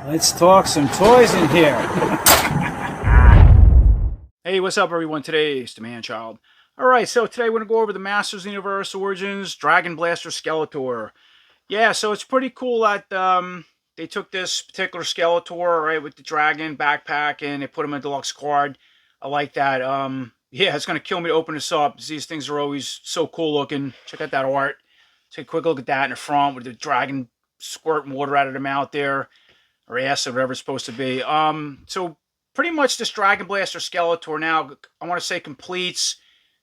Let's talk some toys in here. Hey, what's up, everyone? Today is the Man Child. Alright, so today we're going to go over the Masters of the Universe Origins Dragon Blaster Skeletor. Yeah, so it's pretty cool that they took this particular Skeletor, right, with the dragon backpack, and they put him in a deluxe card. I like that. Yeah, it's going to kill me to open this up. These things are always so cool looking. Check out that art. Take a quick look at that in the front with the dragon squirting water out of the mouth there, or ass, or whatever it's supposed to be. So pretty much this Dragon Blaster Skeletor now, I want to say, completes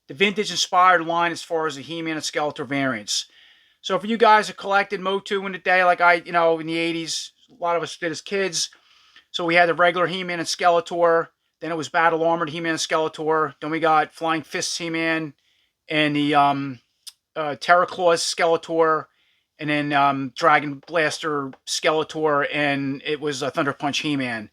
the vintage inspired line as far as the He-Man and Skeletor variants. So for you guys that collected Motu in the day, like I, in the 80s, a lot of us did as kids. So we had the regular He-Man and Skeletor. Then it was Battle Armored He-Man and Skeletor. Then we got Flying Fists He-Man and the Terror Claws Skeletor. And then Dragon Blaster Skeletor, and it was a Thunder Punch He-Man.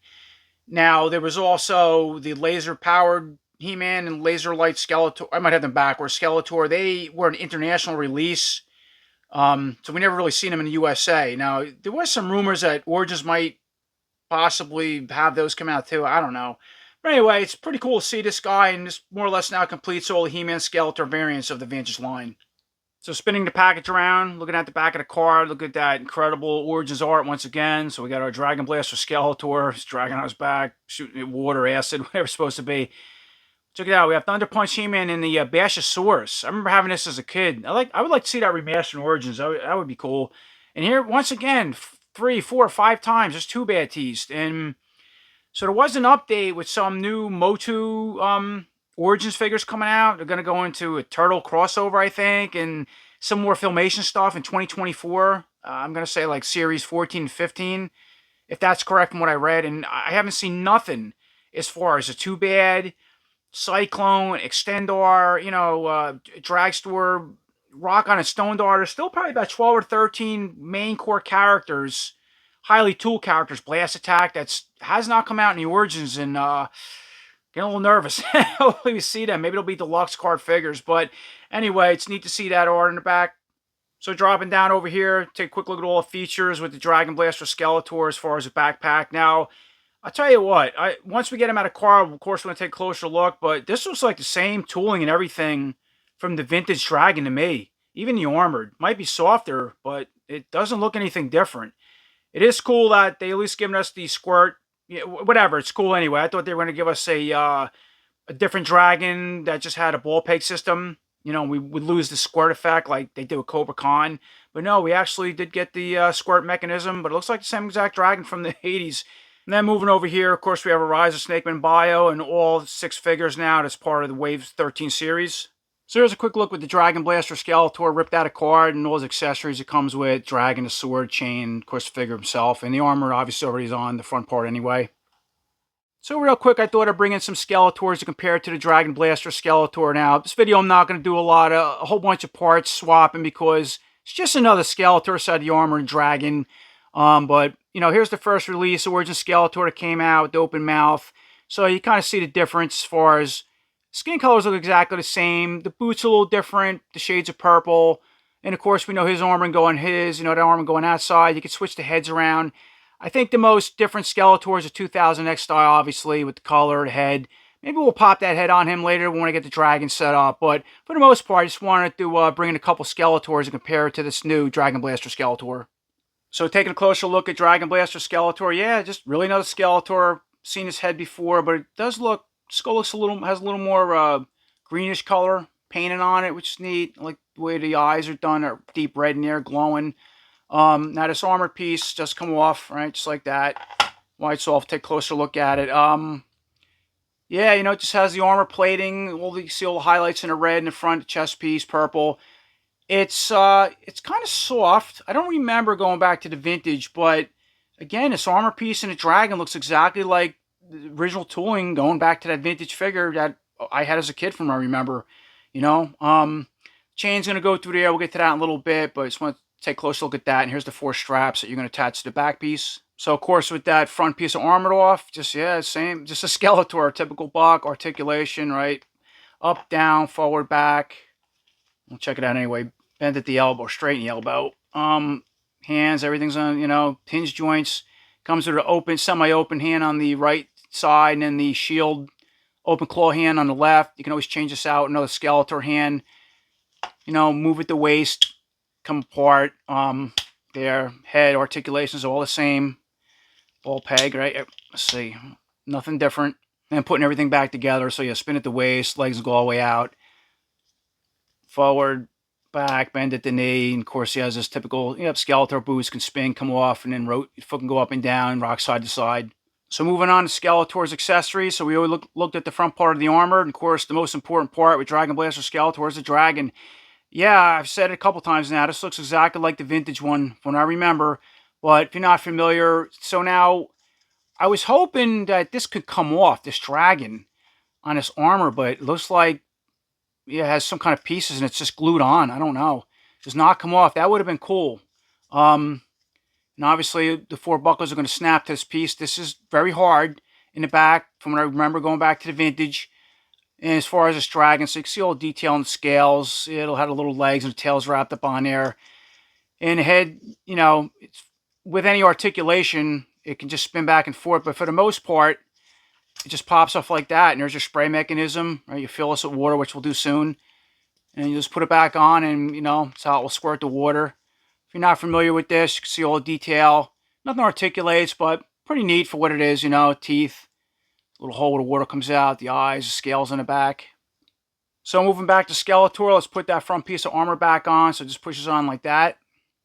Now, there was also the laser-powered He-Man and Laser Light Skeletor. I might have them backwards. Skeletor, they were an international release, so we never really seen them in the USA. Now, there was some rumors that Origins might possibly have those come out too. I don't know. But anyway, it's pretty cool to see this guy, and this more or less now completes all the He-Man Skeletor variants of the Vintage line. So spinning the package around, looking at the back of the card, look at that incredible Origins art once again. So we got our Dragon Blaster Skeletor, he's dragging on his back, shooting at water, acid, whatever it's supposed to be. Check it out, we have Thunder Punch He-Man and the Bashosaurus. I remember having this as a kid. I would like to see that remastered in Origins. That would be cool. And here, once again, 3, 4, 5 times, just two bad teased. And so there was an update with some new Motu Origins figures coming out. They're going to go into a Turtle crossover, I think, and some more Filmation stuff in 2024. I'm going to say like Series 14 and 15, if that's correct from what I read. And I haven't seen nothing as far as a Too Bad, Cyclone, Extendar, Dragstore, Rock on and Stone Dart. There's still probably about 12 or 13 main core characters, highly tool characters. Blast Attack, has not come out in the Origins, and getting a little nervous. Hopefully we see them. Maybe it'll be deluxe card figures. But anyway, it's neat to see that art in the back. So dropping down over here, take a quick look at all the features with the Dragon Blaster Skeletor as far as the backpack. Now, I'll tell you what, once we get him out of card, of course we're going to take a closer look. But this looks like the same tooling and everything from the vintage Dragon to me. Even the armored. Might be softer, but it doesn't look anything different. It is cool that they at least given us the squirt. Yeah, whatever. It's cool anyway. I thought they were going to give us a different dragon that just had a ball peg system. We would lose the squirt effect like they did with Cobra Khan. But no, we actually did get the squirt mechanism. But it looks like the same exact dragon from the 80s. And then moving over here, of course, we have a Rise of Snakeman bio and all 6 figures now. That's part of the Wave 13 series. So here's a quick look with the Dragon Blaster Skeletor ripped out of card and all his accessories it comes with. Dragon, the sword, chain, of course the figure himself. And the armor obviously already is on the front part anyway. So real quick, I thought I'd bring in some Skeletors to compare to the Dragon Blaster Skeletor. Now, this video I'm not going to do a whole bunch of parts swapping because it's just another Skeletor side of the armor and Dragon. But, here's the first release, Origin Skeletor that came out with the open mouth. So you kind of see the difference as far as skin colors look exactly the same. The boots are a little different. The shades of purple. And of course, we know his armor going his. The armor going outside. You can switch the heads around. I think the most different Skeletor is a 2000X style, obviously, with the color, the head. Maybe we'll pop that head on him later when I get the Dragon set up. But for the most part, I just wanted to bring in a couple Skeletors and compare it to this new Dragon Blaster Skeletor. So taking a closer look at Dragon Blaster Skeletor, yeah, just really another Skeletor. Seen his head before, but it does look, skull looks has a little more greenish color painted on it, which is neat. I like the way the eyes are done, are deep red in there, glowing. Now this armored piece just come off, right, just like that. White's off. Take a closer look at it. Yeah, it just has the armor plating. You see all the highlights in the red in the front, the chest piece, purple. It's kind of soft. I don't remember going back to the vintage, but again, this armor piece and the dragon looks exactly like the original tooling going back to that vintage figure that I had as a kid from I remember. Chain's going to go through there. We'll get to that in a little bit, but I just want to take a closer look at that. And here's the 4 straps that you're going to attach to the back piece. So, of course, with that front piece of armor off, just a Skeletor, typical buck, articulation, right? Up, down, forward, back. We'll check it out anyway. Bend at the elbow, straighten the elbow. Hands, everything's on, hinge joints. Comes with an open, semi-open hand on the right side, and then the shield open claw hand on the left. You can always change this out. Another Skeletor hand. You know, move at the waist, come apart. Their head articulations are all the same. All peg, right? Let's see. Nothing different. And putting everything back together. So you spin at the waist, legs go all the way out. Forward, back, bend at the knee. And of course, he has this typical, Skeletor boots can spin, come off, and then foot can go up and down, rock side to side. So moving on to Skeletor's accessories. So we always looked at the front part of the armor. And of course, the most important part with Dragon Blaster Skeletor is the dragon. Yeah, I've said it a couple times now. This looks exactly like the vintage one from what I remember. But if you're not familiar, so now I was hoping that this could come off, this dragon, on this armor. But it looks like it has some kind of pieces and it's just glued on. I don't know. It does not come off. That would have been cool. And obviously, the 4 buckles are going to snap to this piece. This is very hard in the back, from what I remember going back to the vintage. And as far as this dragon, so you can see all the detail on the scales. It'll have the little legs and the tails wrapped up on there. And the head, it's, with any articulation, it can just spin back and forth. But for the most part, it just pops off like that. And there's your spray mechanism. Right? You fill this with water, which we'll do soon. And you just put it back on, and, that's how it will squirt the water. If you're not familiar with this, you can see all the detail. Nothing articulates, but pretty neat for what it is, teeth. Little hole where the water comes out, the eyes, the scales in the back. So moving back to Skeletor, let's put that front piece of armor back on. So it just pushes on like that.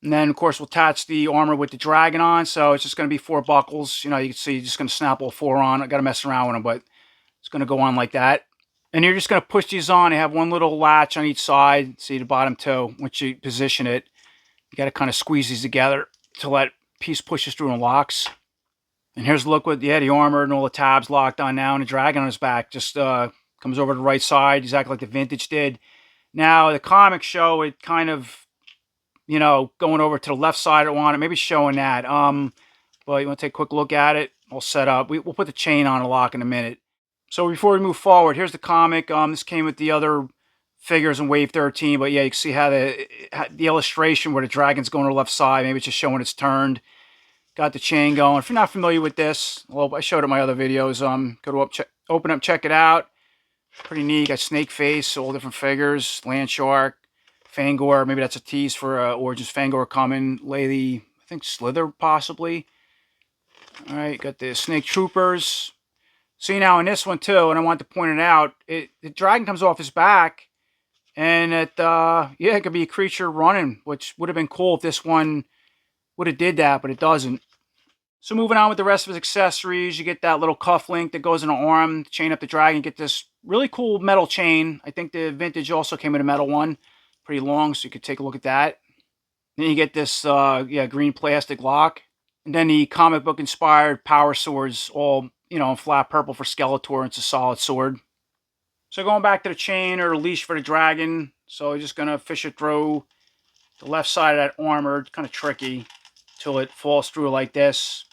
And then, of course, we'll attach the armor with the dragon on. So it's just going to be 4 buckles. You can see, just going to snap all 4 on. I got to mess around with them, but it's going to go on like that. And you're just going to push these on. They have one little latch on each side. See the bottom toe. Once you position it, you got to kind of squeeze these together till that piece pushes through and locks. And here's a look with the armor and all the tabs locked on now, and the dragon on his back just comes over to the right side, exactly like the vintage did. Now, the comics show it kind of, going over to the left side on it, maybe showing that. But you want to take a quick look at it, all set up. We'll put the chain on a lock in a minute. So before we move forward, here's the comic. This came with the other figures in Wave 13, but yeah, you can see how the illustration where the dragon's going to the left side, maybe it's just showing it's turned. Got the chain going. If you're not familiar with this, well, I showed it in my other videos. Go to open up, check it out. Pretty neat. Got Snake Face, all different figures. Land Shark, Fangor. Maybe that's a tease for Origins Fangor coming. Lady, I think Slither possibly. All right, got the Snake Troopers. See now in this one too, and I want to point it out. The dragon comes off his back, and it could be a creature running, which would have been cool if this one would have did that, but it doesn't. So moving on with the rest of his accessories, you get that little cuff link that goes in the arm, chain up the dragon, get this really cool metal chain. I think the vintage also came with a metal one, pretty long, so you could take a look at that. Then you get this green plastic lock, and then the comic book inspired power swords, all in flat purple for Skeletor. It's a solid sword. So going back to the chain or the leash for the dragon, so you're just gonna fish it through the left side of that armor, kind of tricky, till it falls through like this.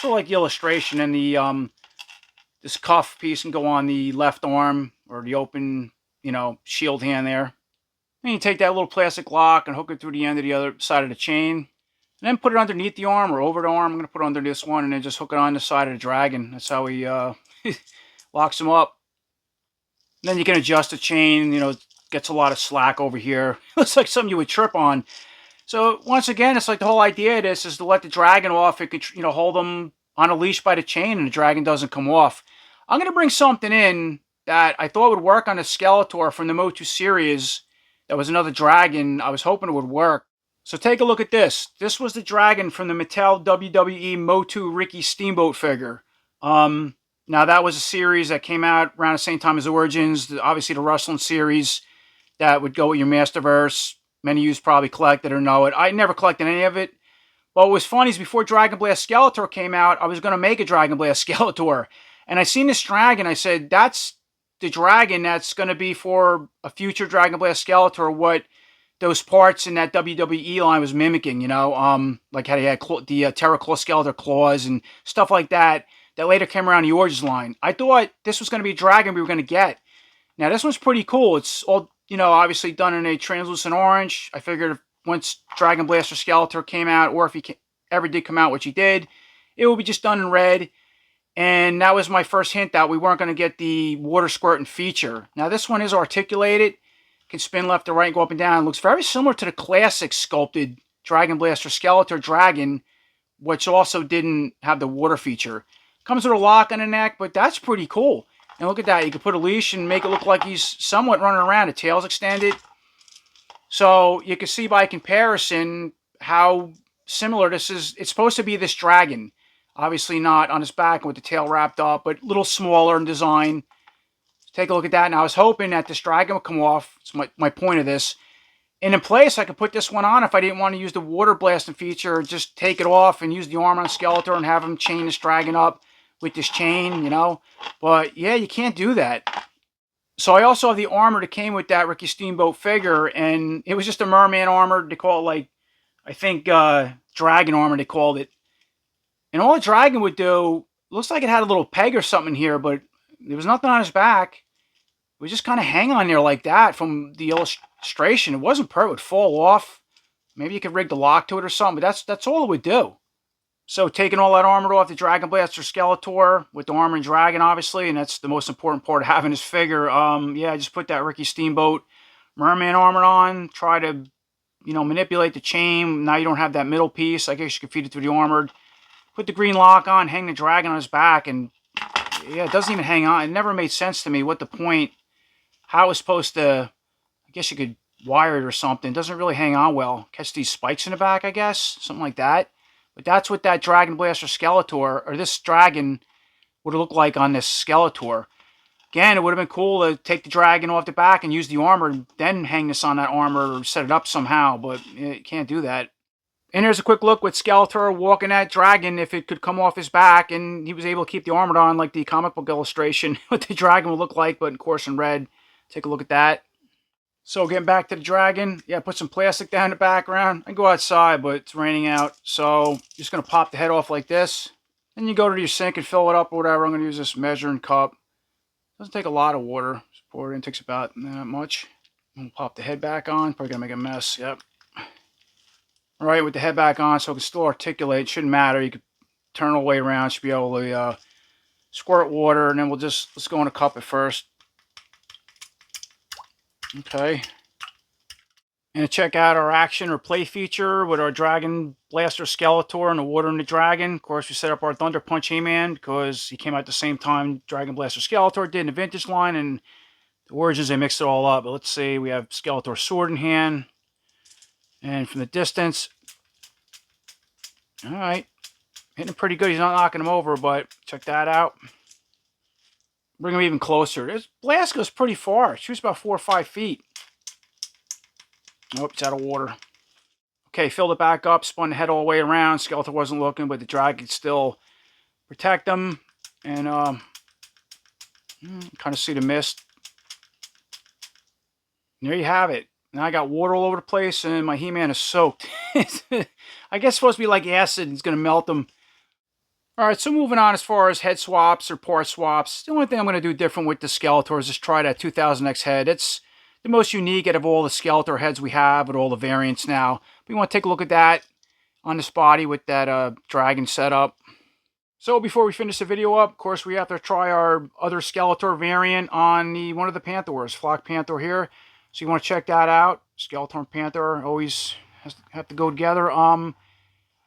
Sort of like the illustration, and the this cuff piece can go on the left arm or the open, shield hand there. Then you take that little plastic lock and hook it through the end of the other side of the chain, and then put it underneath the arm or over the arm. I'm going to put it under this one, and then just hook it on the side of the dragon. That's how he locks him up. And then you can adjust the chain. Gets a lot of slack over here. Looks like something you would trip on. So once again, it's like the whole idea of this is to let the dragon off. It could, hold them on a leash by the chain, and the dragon doesn't come off. I'm going to bring something in that I thought would work on the Skeletor from the Motu series. That was another dragon. I was hoping it would work. So take a look at this. This was the dragon from the Mattel WWE Motu Ricky Steamboat figure. Now that was a series that came out around the same time as Origins. Obviously the wrestling series that would go with your Masterverse. Many of you probably collected or know it. I never collected any of it. But what was funny is before Dragon Blast Skeletor came out, I was going to make a Dragon Blast Skeletor. And I seen this dragon. I said, that's the dragon that's going to be for a future Dragon Blast Skeletor. What those parts in that WWE line was mimicking, like how he had the Terra Claw Skeletor claws and stuff like that. That later came around the Origins line. I thought this was going to be a dragon we were going to get. Now, this one's pretty cool. It's all, obviously done in a translucent orange. I figured once Dragon Blaster Skeletor came out, or if he ever did come out, which he did, it will be just done in red. And that was my first hint that we weren't going to get the water squirting feature. Now this one is articulated, can spin left to right and go up and down. It looks very similar to the classic sculpted Dragon Blaster Skeletor Dragon, which also didn't have the water feature. Comes with a lock on the neck, but that's pretty cool. And look at that, you can put a leash and make it look like he's somewhat running around. The tail's extended. So you can see by comparison how similar this is. It's supposed to be this dragon. Obviously not on his back with the tail wrapped up, but a little smaller in design. Take a look at that. Now I was hoping that this dragon would come off. It's my point of this. And in place, I could put this one on if I didn't want to use the water blasting feature. Just take it off and use the arm on Skeletor and have him chain this dragon up with this chain, you know. But yeah, you can't do that. So I also have the armor that came with that Ricky Steamboat figure, and it was just a merman armor. They call it, like, I think dragon armor they called it. And all a dragon would do, looks like it had a little peg or something here, but there was nothing on his back. It would just kind of hang on there like that from the illustration. It wasn't perfect. It would fall off. Maybe you could rig the lock to it or something, but that's all it would do. So taking all that armor off the Dragon Blaster Skeletor with the armor and dragon, obviously, and that's the most important part of having this figure. Yeah, I just put that Ricky Steamboat merman armor on, try to, you know, manipulate the chain. Now you don't have that middle piece. I guess you could feed it through the armored. Put the green lock on, hang the dragon on his back, and yeah, it doesn't even hang on. It never made sense to me what the point, how it was supposed to, I guess you could wire it or something. It doesn't really hang on well. Catch these spikes in the back, I guess, something like that. But that's what that Dragon Blaster Skeletor, or this dragon, would look like on this Skeletor. Again, it would have been cool to take the dragon off the back and use the armor, and then hang this on that armor or set it up somehow, but you can't do that. And here's a quick look with Skeletor walking that dragon, if it could come off his back, and he was able to keep the armor on like the comic book illustration, what the dragon would look like, but of course in red. Take a look at that. So getting back to the dragon, yeah, put some plastic down in the background. I can go outside, but it's raining out, so just going to pop the head off like this. Then you go to your sink and fill it up or whatever. I'm going to use this measuring cup. Doesn't take a lot of water. Just pour it in, takes about that much. I'm going to pop the head back on. Probably going to make a mess, yep. All right, with the head back on, so it can still articulate. It shouldn't matter. You can turn it all the way around. Should be able to squirt water, and then let's go in a cup at first. Okay. And to check out our action or play feature with our Dragon Blaster Skeletor and the Water and the Dragon. Of course, we set up our Thunder Punch He-Man because he came out at the same time Dragon Blaster Skeletor did in the vintage line, and the Origins, they mixed it all up. But let's see, we have Skeletor's sword in hand. And from the distance, all right, hitting him pretty good. He's not knocking him over, but check that out. Bring him even closer. This blast goes pretty far. It shoots about 4 or 5 feet. Nope, it's out of water. Okay, filled it back up, spun the head all the way around. Skeletor wasn't looking, but the dragon could still protect him. And kind of see the mist. And there you have it. Now I got water all over the place, and my He-Man is soaked. I guess it's supposed to be like acid. It's going to melt them. Alright, so moving on as far as head swaps or part swaps. The only thing I'm going to do different with the Skeletor is just try that 2000X head. It's the most unique out of all the Skeletor heads we have with all the variants now. We want to take a look at that on this body with that dragon setup. So before we finish the video up, of course, we have to try our other Skeletor variant on one of the Panthers, Flock Panther here. So you want to check that out. Skeletor and Panther always have to go together.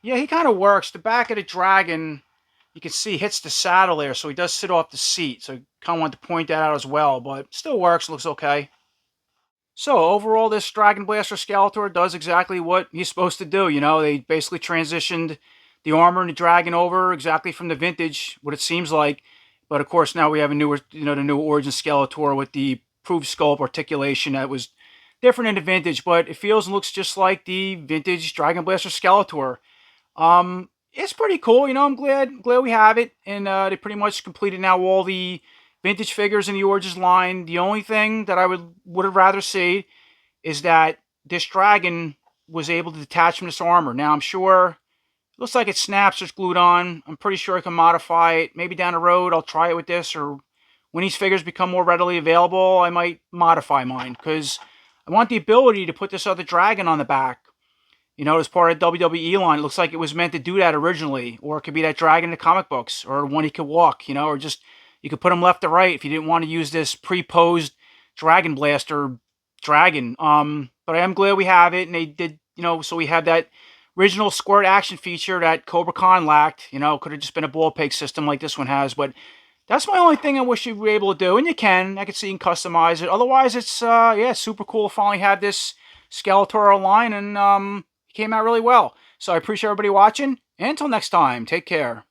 Yeah, he kind of works. The back of the dragon, you can see, hits the saddle there, so he does sit off the seat. So I kind of want to point that out as well, but still works, looks okay. So overall, this Dragon Blaster Skeletor does exactly what he's supposed to do. You know, they basically transitioned the armor and the dragon over exactly from the vintage, what it seems like. But of course, now we have a newer, the new Origin Skeletor with the improved sculpt articulation that was different in the vintage, but it feels and looks just like the vintage Dragon Blaster Skeletor. It's pretty cool, you know. I'm glad we have it, and they pretty much completed now all the vintage figures in the Origins line. The only thing that I would have rather see is that this dragon was able to detach from this armor. Now I'm sure it looks like it snaps or it's glued on. I'm pretty sure I can modify it. Maybe down the road I'll try it with this, or when these figures become more readily available, I might modify mine, because I want the ability to put this other dragon on the back. You know, as part of the WWE line. It looks like it was meant to do that originally. Or it could be that dragon in the comic books. Or one he could walk, you know, or just you could put him left to right if you didn't want to use this pre-posed Dragon Blaster dragon. But I am glad we have it, and they did, you know, so we have that original squirt action feature that Cobra Khan lacked. You know, could have just been a ball peg system like this one has, but that's my only thing I wish you were able to do, and you can. I can see you can customize it. Otherwise, it's yeah, super cool to finally have this Skeletor line, and it came out really well. So I appreciate everybody watching, and until next time, take care.